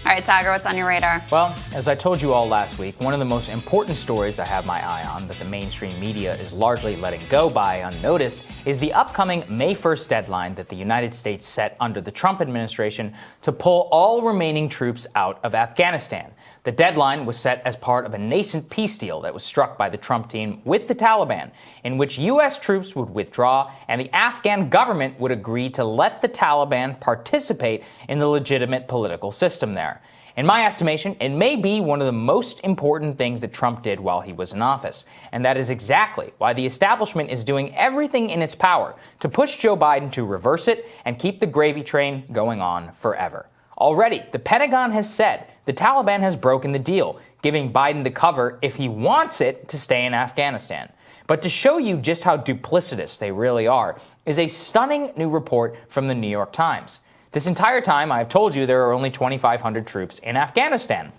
All right, Saagar, what's on your radar? Well, as I told you all last week, one of the most important stories I have my eye on that the mainstream media is largely letting go by unnoticed is the upcoming May 1st deadline that the United States set under the Trump administration to pull all remaining troops out of Afghanistan. The deadline was set as part of a nascent peace deal that was struck by the Trump team with the Taliban, in which U.S. troops would withdraw and the Afghan government would agree to let the Taliban participate in the legitimate political system there. In my estimation, it may be one of the most important things that Trump did while he was in office, and that is exactly why the establishment is doing everything in its power to push Joe Biden to reverse it and keep the gravy train going on forever. Already, the Pentagon has said the Taliban has broken the deal, giving Biden the cover if he wants it to stay in Afghanistan. But to show you just how duplicitous they really are is a stunning new report from the New York Times. This entire time, I've told you there are only 2,500 troops in Afghanistan.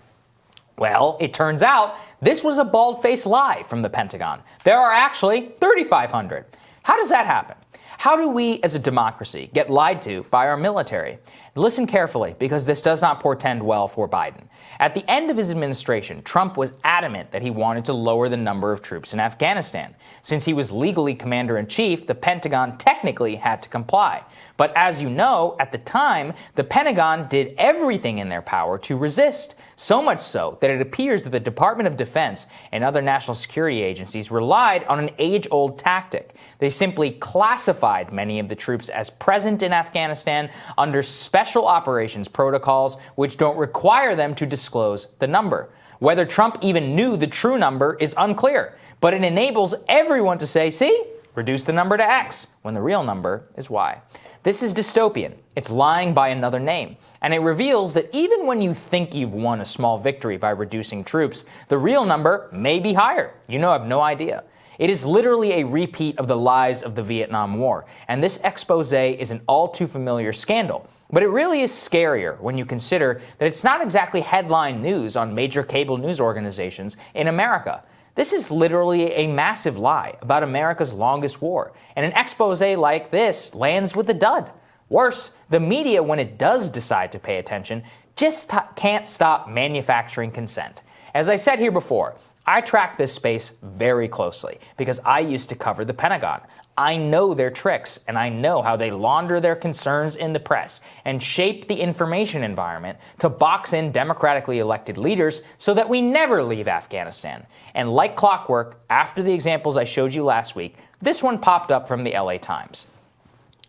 Well, it turns out this was a bald-faced lie from the Pentagon. There are actually 3,500. How does that happen? How do we, as a democracy, get lied to by our military? Listen carefully, because this does not portend well for Biden. At the end of his administration, Trump was adamant that he wanted to lower the number of troops in Afghanistan. Since he was legally commander-in-chief, the Pentagon technically had to comply. But as you know, at the time, the Pentagon did everything in their power to resist. So much so that it appears that the Department of Defense and other national security agencies relied on an age-old tactic. They simply classified many of the troops as present in Afghanistan under special operations protocols, which don't require them to disclose the number. Whether Trump even knew the true number is unclear, but it enables everyone to say, see, reduce the number to X, when the real number is Y. This is dystopian. It's lying by another name. And it reveals that even when you think you've won a small victory by reducing troops, the real number may be higher. You have no idea. It is literally a repeat of the lies of the Vietnam War, and this expose is an all too familiar scandal. But it really is scarier when you consider that it's not exactly headline news on major cable news organizations in America. This is literally a massive lie about America's longest war, and an expose like this lands with a dud. Worse, the media, when it does decide to pay attention, just can't stop manufacturing consent. As I said here before, I track this space very closely because I used to cover the Pentagon. I know their tricks, and I know how they launder their concerns in the press and shape the information environment to box in democratically elected leaders so that we never leave Afghanistan. And like clockwork, after the examples I showed you last week, this one popped up from the LA Times.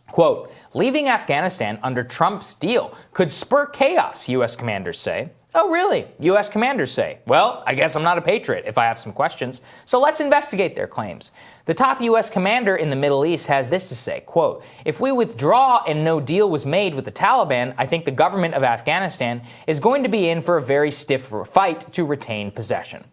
Quote, leaving Afghanistan under Trump's deal could spur chaos, U.S. commanders say. Oh, really? U.S. commanders say. Well, I guess I'm not a patriot if I have some questions. So let's investigate their claims. The top U.S. commander in the Middle East has this to say, quote, if we withdraw and no deal was made with the Taliban, I think the government of Afghanistan is going to be in for a very stiff fight to retain possession.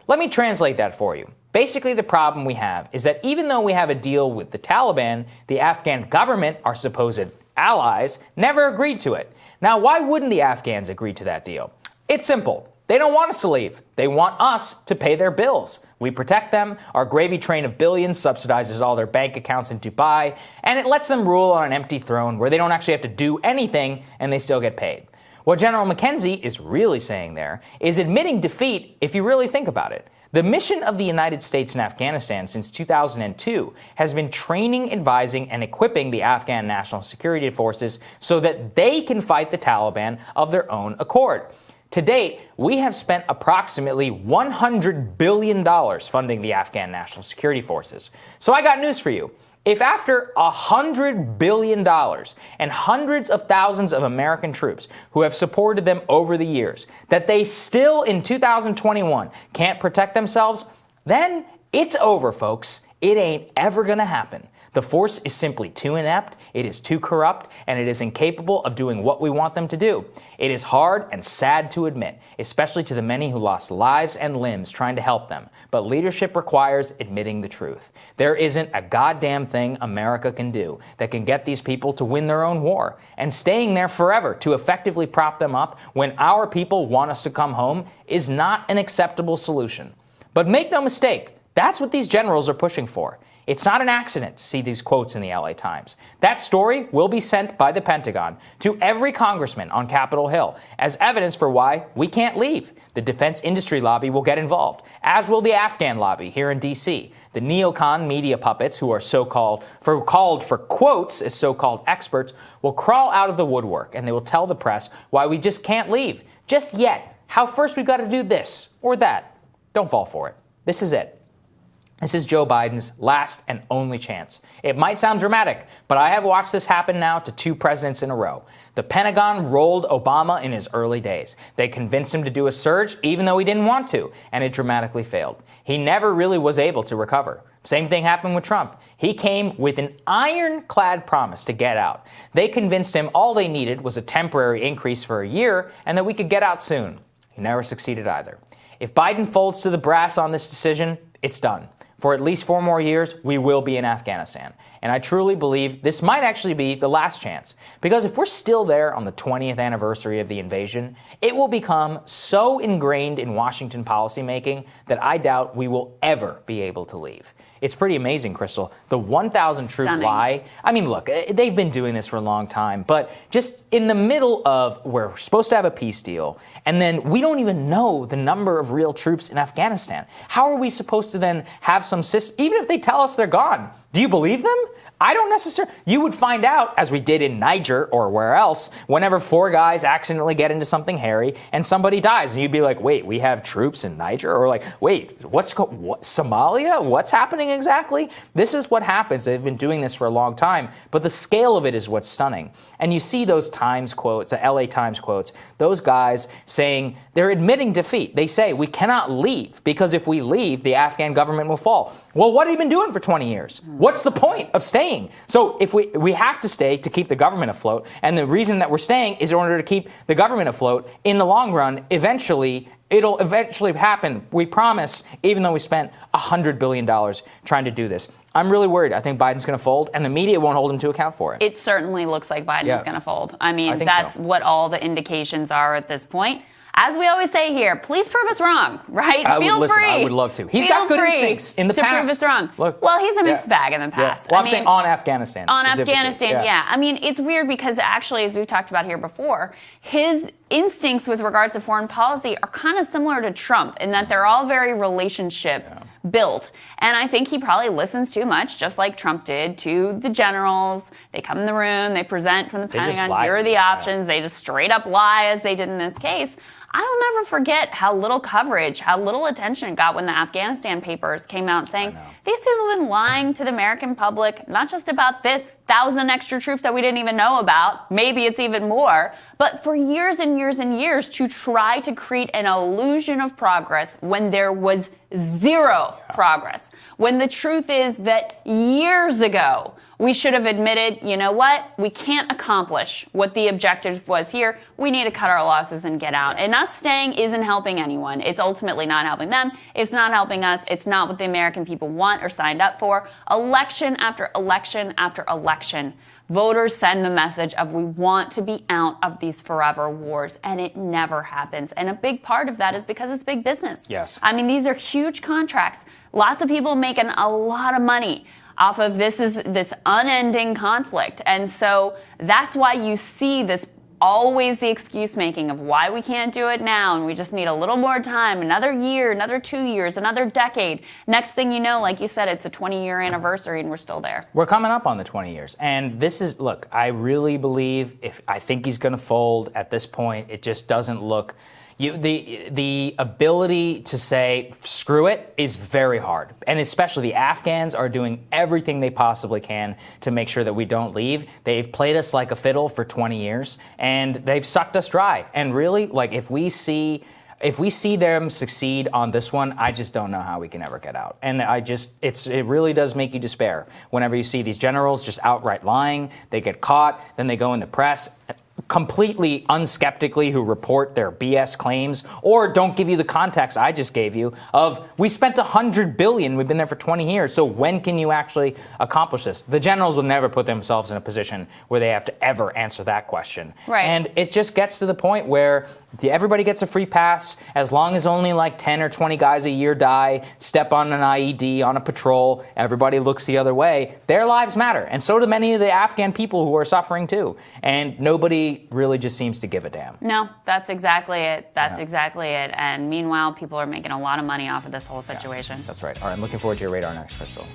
Let me translate that for you. Basically, the problem we have is that even though we have a deal with the Taliban, the Afghan government, our supposed allies, never agreed to it. Now, why wouldn't the Afghans agree to that deal? It's simple. They don't want us to leave. They want us to pay their bills. We protect them, our gravy train of billions subsidizes all their bank accounts in Dubai, and it lets them rule on an empty throne where they don't actually have to do anything and they still get paid. What General McKenzie is really saying there is admitting defeat if you really think about it. The mission of the United States in Afghanistan since 2002 has been training, advising, and equipping the Afghan National Security Forces so that they can fight the Taliban of their own accord. To date, we have spent approximately $100 billion funding the Afghan National Security Forces. So I got news for you. If after $100 billion and hundreds of thousands of American troops who have supported them over the years, that they still in 2021 can't protect themselves, then it's over, folks. It ain't ever gonna happen. The force is simply too inept, it is too corrupt, and it is incapable of doing what we want them to do. It is hard and sad to admit, especially to the many who lost lives and limbs trying to help them, but leadership requires admitting the truth. There isn't a goddamn thing America can do that can get these people to win their own war, and staying there forever to effectively prop them up when our people want us to come home is not an acceptable solution. But make no mistake, that's what these generals are pushing for. It's not an accident to see these quotes in the LA Times. That story will be sent by the Pentagon to every congressman on Capitol Hill as evidence for why we can't leave. The defense industry lobby will get involved, as will the Afghan lobby here in D.C. The neocon media puppets, who are called for quotes as so-called experts, will crawl out of the woodwork, and they will tell the press why we just can't leave. Just yet. How first we've got to do this or that. Don't fall for it. This is it. This is Joe Biden's last and only chance. It might sound dramatic, but I have watched this happen now to 2 presidents in a row. The Pentagon rolled Obama in his early days. They convinced him to do a surge even though he didn't want to, and it dramatically failed. He never really was able to recover. Same thing happened with Trump. He came with an ironclad promise to get out. They convinced him all they needed was a temporary increase for a year and that we could get out soon. He never succeeded either. If Biden folds to the brass on this decision, it's done. For at least 4 more years, we will be in Afghanistan. And I truly believe this might actually be the last chance. Because if we're still there on the 20th anniversary of the invasion, it will become so ingrained in Washington policymaking that I doubt we will ever be able to leave. It's pretty amazing, Crystal. The 1,000 troop lie. I mean, look, they've been doing this for a long time, but just in the middle of we're supposed to have a peace deal, and then we don't even know the number of real troops in Afghanistan. How are we supposed to then have some system, even if they tell us they're gone? Do you believe them? I don't necessarily. You would find out, as we did in Niger or where else, whenever 4 guys accidentally get into something hairy and somebody dies. And you'd be like, wait, we have troops in Niger? Or like, wait, Somalia? What's happening exactly? This is what happens. They've been doing this for a long time. But the scale of it is what's stunning. And you see those Times quotes, the LA Times quotes, those guys saying they're admitting defeat. They say, we cannot leave because if we leave, the Afghan government will fall. Well, what have you been doing for 20 years? What's the point of staying? So if we have to stay to keep the government afloat, and the reason that we're staying is in order to keep the government afloat, in the long run, it'll eventually happen. We promise, even though we spent $100 billion trying to do this. I'm really worried. I think Biden's going to fold, and the media won't hold him to account for it. It certainly looks like Biden's going to fold. I mean, that's what all the indications are at this point. As we always say here, please prove us wrong, right? Feel free. I would love to. He's got good instincts in the past. To prove us wrong. Look, well, he's a mixed bag in the past. Well, I'm saying on Afghanistan. On Afghanistan, yeah. I mean, it's weird because actually, as we've talked about here before, his instincts with regards to foreign policy are kind of similar to Trump in that they're all very relationship built. And I think he probably listens too much, just like Trump did, to the generals. They come in the room, they present from the Pentagon, here are the options. They just straight up lie, as they did in this case. I'll never forget how little coverage, how little attention it got when the Afghanistan papers came out saying, these people have been lying to the American public, not just about this 1,000 extra troops that we didn't even know about, maybe it's even more, but for years and years and years to try to create an illusion of progress when there was zero progress. When the truth is that years ago, we should have admitted, you know what? We can't accomplish what the objective was here. We need to cut our losses and get out. And us staying isn't helping anyone. It's ultimately not helping them. It's not helping us. It's not what the American people want or signed up for. Election after election after election, voters send the message of we want to be out of these forever wars, and it never happens. And a big part of that is because it's big business. Yes. I mean, these are huge contracts. Lots of people making a lot of money off of this unending conflict. And so that's why you see this always the excuse making of why we can't do it now and we just need a little more time, another year, another 2 years, another decade. Next thing you know, like you said, it's a 20-year anniversary and we're still there. We're coming up on the 20 years. And this is, look, I really believe I think he's going to fold at this point. It just doesn't look... The ability to say, screw it, is very hard. And especially the Afghans are doing everything they possibly can to make sure that we don't leave. They've played us like a fiddle for 20 years, and they've sucked us dry. And really, like, if we see them succeed on this one, I just don't know how we can ever get out. And it really does make you despair whenever you see these generals just outright lying. They get caught, then they go in the press. completely unskeptically who report their BS claims or don't give you the context I just gave you of we spent $100 billion, we've been there for 20 years, so when can you actually accomplish this? The generals will never put themselves in a position where they have to ever answer that question. Right. And it just gets to the point where everybody gets a free pass as long as only like 10 or 20 guys a year die, step on an IED on a patrol, everybody looks the other way. Their lives matter. And so do many of the Afghan people who are suffering too. And nobody really just seems to give a damn. No, that's exactly it. That's exactly it. And meanwhile, people are making a lot of money off of this whole situation. That's right. All right, I'm looking forward to your radar next, Crystal.